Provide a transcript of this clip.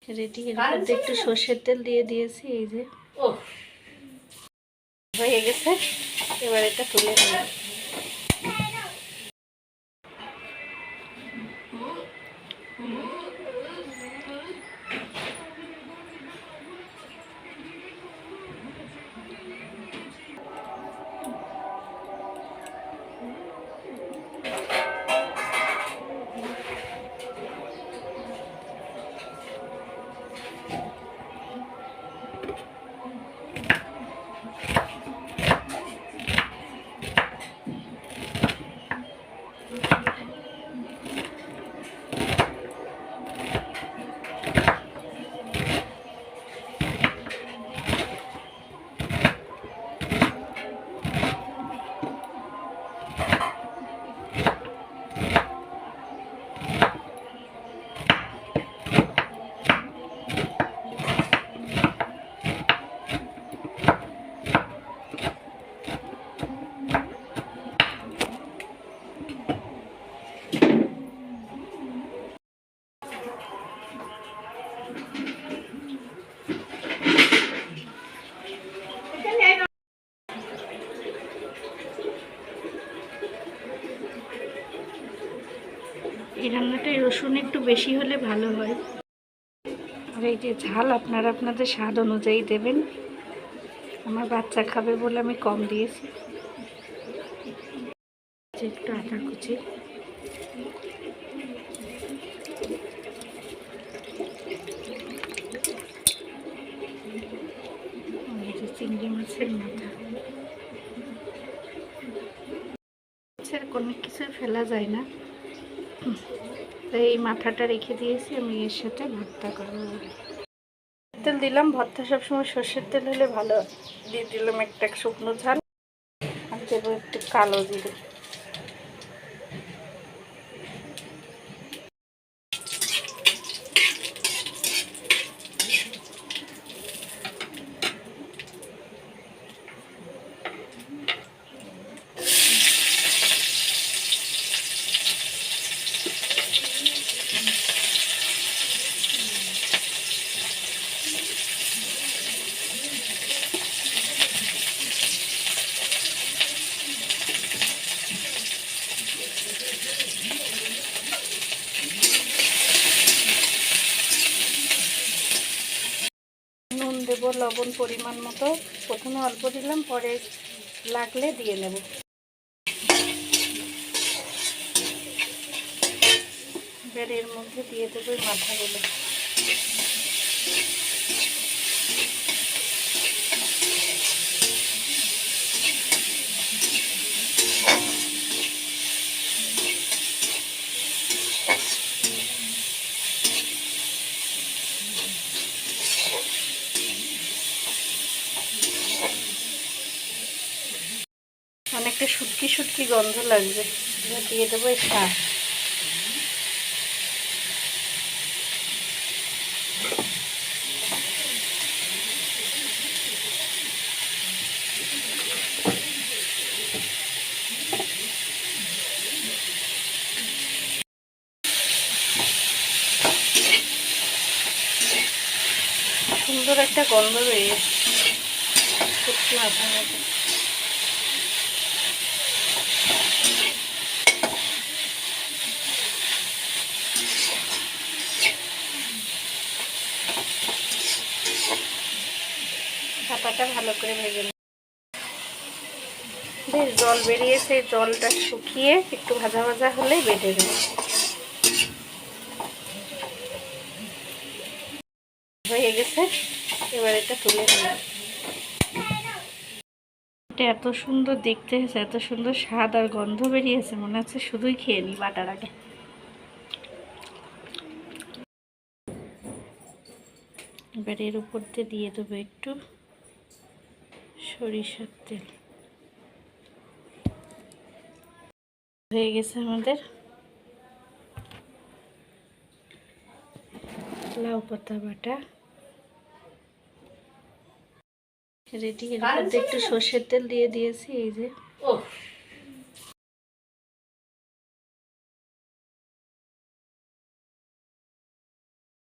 Ready. এর মধ্যে একটু সর্ষের তেল দিয়ে দিয়েছি। এই যে হয়ে গেছে, এবার এটা তুলে নেব। এই রান্নাটায় রসুন একটু বেশি হলে ভালো হয়। আর এই যে ঝাল আপনারা আপনাদের স্বাদ অনুযায়ী দেবেন। আমার বাচ্চা খাবে বলে আমি কম দিয়েছি। একটু আদা কুচি, চিংড়ি মাছের মাথা। কোনো কিছু ফেলা যায় না, তাই এই মাথাটা রেখে দিয়েছি আমি এর সাথে ভর্তা করবো। তেল দিলাম, ভর্তা সবসময় সর্ষের তেল হলে ভালো। দিয়ে দিলাম একটা শুকনো ঝাল, আর দেবো একটু কালো জিরে। নুন দেবো লবণ পরিমাণ মতো, প্রথমে অল্প দিলাম, পরে লাগলে দিয়ে নেব। এবার এর মধ্যে দিয়ে দেবো মাথাগুলো। অনেকটা শুটকি শুটকি গন্ধ লাগবে। এবার দিয়ে দেবো শাক। সুন্দর একটা গন্ধ বেরিয়েছে শুটকি মাছের মতো। ছাপাটা ভালো করে ভেজে নেব। বেশ জল বেরিয়েছে, জলটা শুকিয়ে একটু ভাজা ভাজা হলে বেটে দেবো। হয়ে গেছে, এবার এটা তুলে নেব। এটা এত সুন্দর দেখতে হয়েছে, এত সুন্দর স্বাদ আর গন্ধ বেরিয়েছে, মনে হচ্ছে শুধুই খেয়ে নিই বাটার আগে। এবার এর উপর দিয়ে দেবো একটু সরিষার তেল। হয়ে গেছে আমাদের লাউ পাতা বাটা রেডি। এর মধ্যে একটু সর্ষের তেল দিয়ে দিয়েছি। এই যে